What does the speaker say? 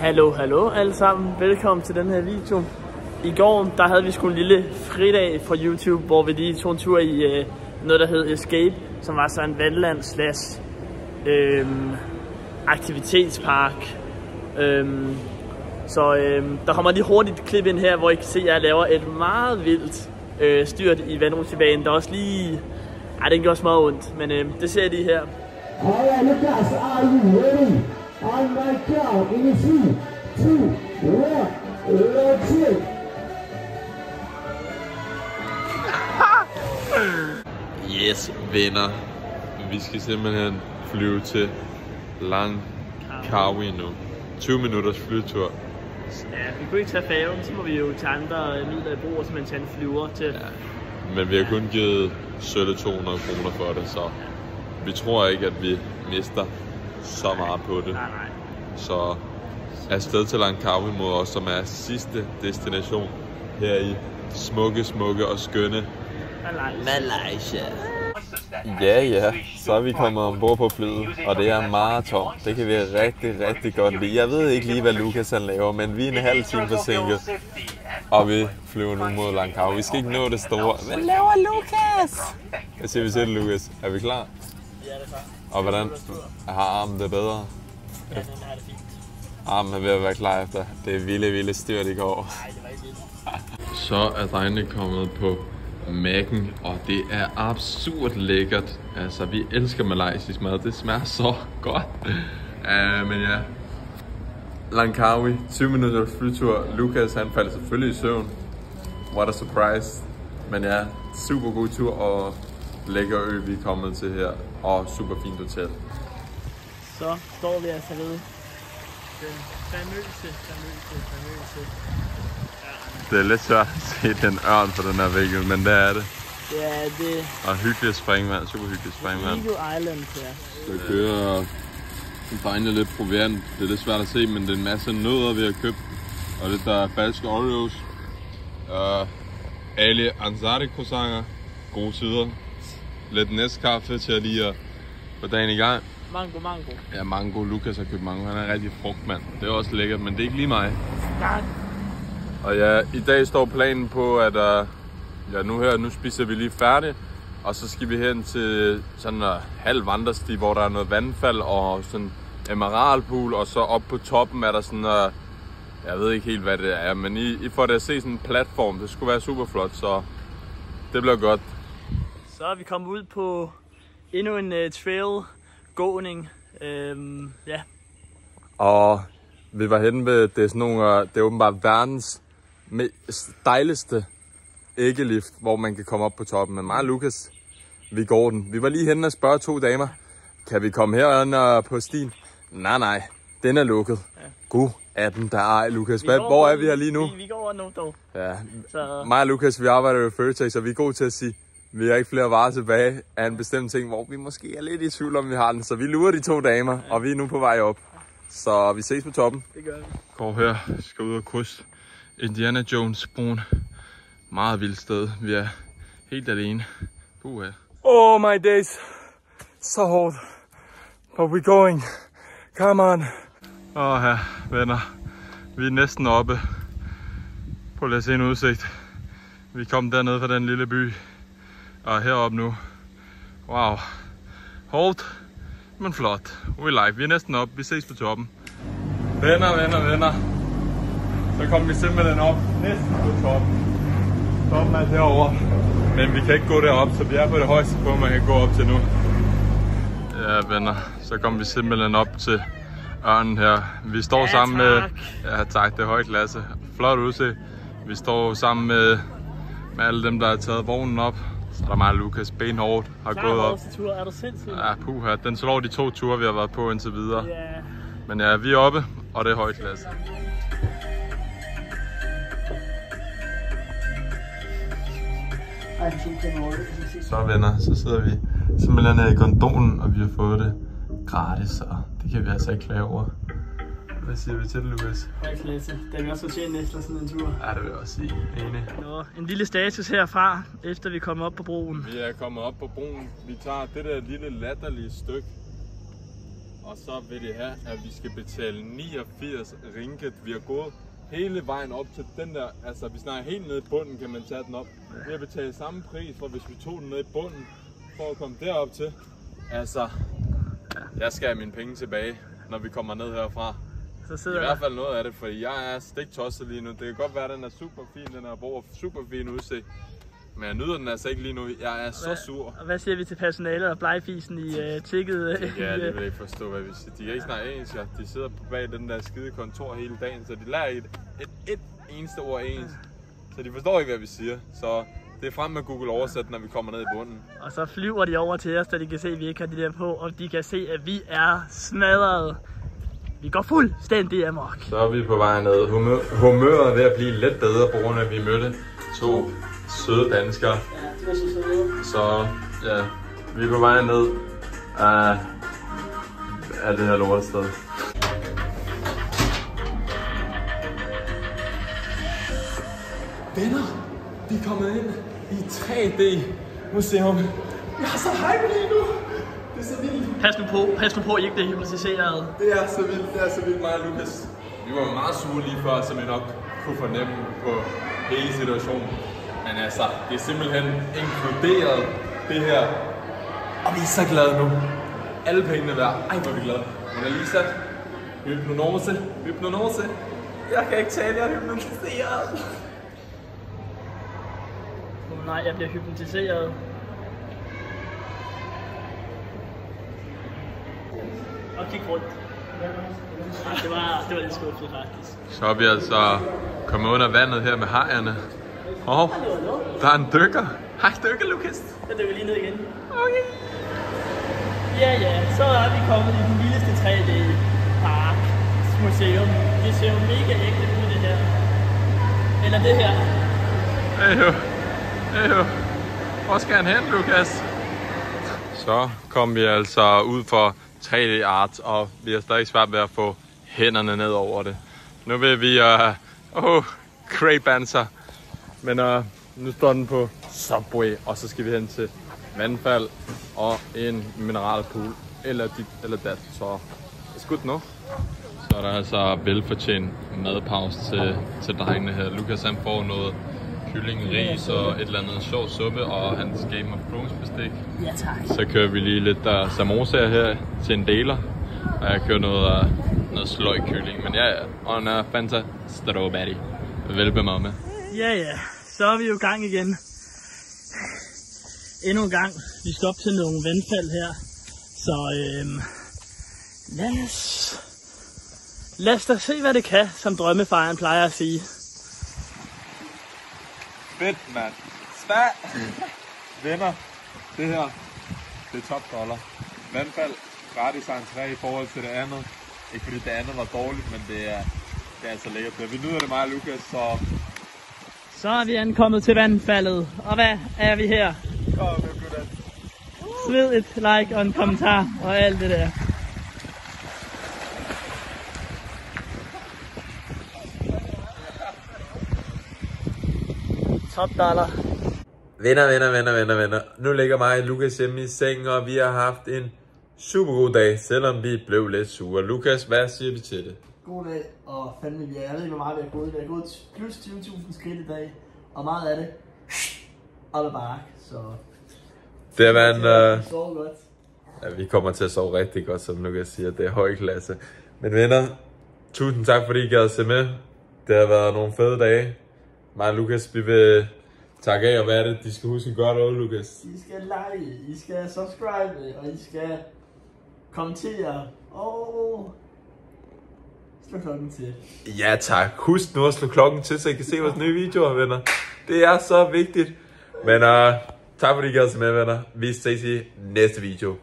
Hallo alle sammen. Velkommen til den her video. I går, der havde vi sgu en lille fridag fra YouTube, hvor vi lige tog en tur i noget, der hed Escape, som var så en vandland slash aktivitetspark. Der kommer lige hurtigt et klip ind her, hvor I kan se, at jeg laver et meget vildt styrt i vandrutsjebanen. Der er også lige... den gør også meget ondt, men det ser I lige her. Alright, Lucas, are you ready? On my count, in 3, 2, 1, let's it. Yes, venner. Vi skal simpelthen flyve til Langkawi nu. 20 minutters flytur. Ja, vi kunne ikke tage færgen, så må vi jo tage andre midler i brug, og simpelthen tage en flyver til. Ja. Men vi har kun givet sølle 200 kroner for det, så vi tror ikke, at vi mister så meget på det. Nej. Så afsted til Langkawi mod os, som er sidste destination her i smukke og skønne Malaysia. Ja, så er vi kommet ombord på flyet, og det er meget tomt. Det kan vi rigtig godt lide. Jeg ved ikke lige, hvad Lucas han laver, men vi er en halv time forsinket, og vi flyver nu mod Langkawi. Vi skal ikke nå det store. Hvad laver Lucas? Jeg siger, vi ser det, Lucas. Er vi klar? Ja, det er klar. Og hvordan har armen det bedre? Ja, den er det fint. Armen er ved at være klar efter det vilde styrt i går. Nej, det var ikke vildt. Så er drengene kommet på Mac'en, og det er absurd lækkert. Altså, vi elsker malaysisk mad. Det smager så godt. Men ja, Langkawi, 20 minutters flytur. Lucas, han faldt selvfølgelig i søvn. What a surprise. Men ja, super god tur og lækker ø, vi er kommet til her. Og super fint hotel. Så står vi altså ved den famøse. Det er lidt svært at se den ørn på den her vinkel, men det er det. Ja, det... Og hyggeligt springvand, super hyggeligt springvand. Eagle Island, ja. Så kører drengene lidt proviant. Det er lidt svært at se, men det er en masse nødder, vi har købt. Og det der er falske Oreos. Ali Ansari croissanter. Gode tider. Lidt næstkaffe til at lige at få dagen i gang. Mango. Ja, mango. Lucas har købt mango. Han er en rigtig frugtmand. Det er også lækkert, men det er ikke lige mig. Start. Og ja, i dag står planen på, at nu spiser vi lige færdigt. Og så skal vi hen til sådan en halv vandresti, hvor der er noget vandfald og sådan emeraldpool. Og så op på toppen er der sådan jeg ved ikke helt, hvad det er, men I får det at se sådan en platform. Det skulle være super flot, så det bliver godt. Så er vi kommet ud på endnu en trail-gåning. Ja. Og vi var henne ved, det er åbenbart verdens dejligste æggelift, hvor man kan komme op på toppen. Men mig og Lucas, vi går den. Vi var lige henne og spørge 2 damer, kan vi komme herinde på stien? Nej, den er lukket. Ja. God 18, der er Lucas. Hvor er vi her lige nu? Vi går over nu dog. Ja. Så... Mig og Lucas, vi arbejder ved Furtex, så vi er gode til at sige, vi har ikke flere varer tilbage af en bestemt ting, hvor vi måske er lidt i tvivl om, vi har den. Så vi lurer de 2 damer, og vi er nu på vej op. Så vi ses på toppen. Det gør vi. Går her, skal ud og krydse Indiana Jones broen. Meget vildt sted. Vi er helt alene. Oh my days. Så hårdt. But we're going. Come on. Her, venner. Vi er næsten oppe. Prøv lige at se en udsigt. Vi kom dernede fra den lille by. Og heroppe nu. Wow. Hårdt, men flot. Vi er næsten oppe. Vi ses på toppen. Venner. Så kom vi simpelthen op. Næsten på toppen. Toppen er derovre. Men vi kan ikke gå derop, så vi er på det højeste punkt, man kan gå op til nu. Ja, venner. Så kom vi simpelthen op til ørnen her. Vi står sammen med... Ja, tak. Det er høj klasse. Flot udsigt. Vi står sammen med alle dem, der har taget vognen op. Så er der mig og Lucas benhårdt har gået op. Tur. Er du sindssygt? Ja, puha. Den slår de 2 ture, vi har været på indtil videre. Yeah. Men ja, vi er oppe, og det er høj klasse. Så venner, så sidder vi simpelthen her i gondolen, og vi har fået det gratis, og det kan vi altså ikke klage over. Hvad siger vi til det, Lucas? Høj klasse. Det er vi også fortjent efter sådan en tur. Ja, det vil jeg også sige. Enig. Nå, en lille status herfra, efter vi kommer op på broen. Vi er kommet op på broen. Vi tager det der lille latterlige stykke og så vil det have, at vi skal betale 89 ringgit. Vi har gået hele vejen op til den der, altså vi snakker helt nede i bunden, kan man tage den op. Vi har betalt samme pris, for hvis vi tog den ned i bunden, for at komme derop til. Altså, jeg skal have mine penge tilbage, når vi kommer ned herfra. Så i hvert fald noget af det, fordi jeg er stiktosset lige nu. Det kan godt være, at den er super fin, den her bro, super fin udsigt. Men jeg nyder den altså ikke lige nu. Jeg er så sur. Og hvad siger vi til personalet og blegfisen i tikket? Ja, det vil jeg ikke forstå, hvad vi siger. De er ikke snart ens, ja. De sidder bag den der skide kontor hele dagen, så de lærer ikke et eneste ord ens. Så de forstår ikke, hvad vi siger. Så det er frem med Google Oversæt, når vi kommer ned i bunden. Og så flyver de over til os, da de kan se, at vi ikke har de der på, og de kan se, at vi er smadret. Vi går fuldstændig amok. Så er vi på vej ned. Humøret er ved at blive lidt bedre, på grund af, at vi mødte 2 søde danskere. Ja, de var så søde. Så ja, vi er på vej ned af det her lortested. Venner, vi er kommet ind i 3D museum. Jeg er så hype lige nu. Det er så vildt. Pas nu på, I ikke bliver hypnotiseret. Det er så vildt, mig og Lukas. Vi var meget sure lige før, som I nok kunne fornemme på hele situationen. Men altså, det er simpelthen inkluderet det her. Og vi er så glade nu. Alle pengene værd. Ej, hvor er vi glade. Mona Lisa. Hypnose. Jeg kan ikke tale, jeg er hypnotiseret. Nej, jeg bliver hypnotiseret. Og kig rundt. Nej, det var lidt skuffet faktisk. Så er vi altså kommet under vandet her med hajerne. Og der er en dykker. Hej dykker, Lukas. Jeg dykker lige ned igen. Okay. Ja, så er vi kommet i den vildeste 3D-park museum. Det ser jo mega ægte ud, det her. Eller det her. Ejo. Hvor skal han hen, Lukas? Så kom vi altså ud for 3D art, og vi har stadig svært ved at få hænderne ned over det. Nu vil vi Cray-Banser. Men nu står den på Subway, og så skal vi hen til vandfald og en mineralpool, eller dit eller dat. Så det er godt nu. Så er der altså velfortjent madpause til drengene her. Lukas han får noget kylling, ris og et eller andet sjov suppe, og hans Game of Thrones bestik. Ja, tak. Så kører vi lige lidt samosaer her til en deler, og jeg kører noget sløj kylling, men ja, og en Fanta Strawberry. Velbemad med. Ja, så er vi jo i gang igen. Endnu en gang. Vi skal op til nogle vandfald her. Så lad os da se, hvad det kan, som drømmefejren plejer at sige. Fedt, mand. Svær. Venner, det her, det er top dollar. Vandfald, gratis entré i forhold til det andet. Ikke fordi det andet var dårligt, men det er altså lækkert. Vi nyder det meget, Lukas, så er vi ankommet til vandfaldet. Og hvad er vi her? Smid et like og en kommentar og alt det der. Top dollar. Venner. Nu ligger mig og Lukas hjemme i sengen, og vi har haft en super god dag, selvom vi blev lidt sure. Lukas, hvad siger vi til det? God dag, og fandme vi er. Jeg ved ikke, hvor meget vi har gået. Vi har gået plus 20.000 skridt i dag, og meget af det op ad bakke, så det har været en... sove godt. Ja, vi kommer til at sove rigtig godt, som Lukas siger. Det er høj klasse. Men venner, tusind tak, fordi I gad at se med. Det har været nogle fede dage. Mig og Lukas, vi vil takke af, og hvad er det, de skal huske at gøre derude, Lukas? I skal like, I skal subscribe, og I skal kommentere, og slå klokken til. Ja tak. Husk nu at slå klokken til, så I kan se vores nye videoer, venner. Det er så vigtigt. Men tak fordi I gad at se med, venner. Vi ses i næste video.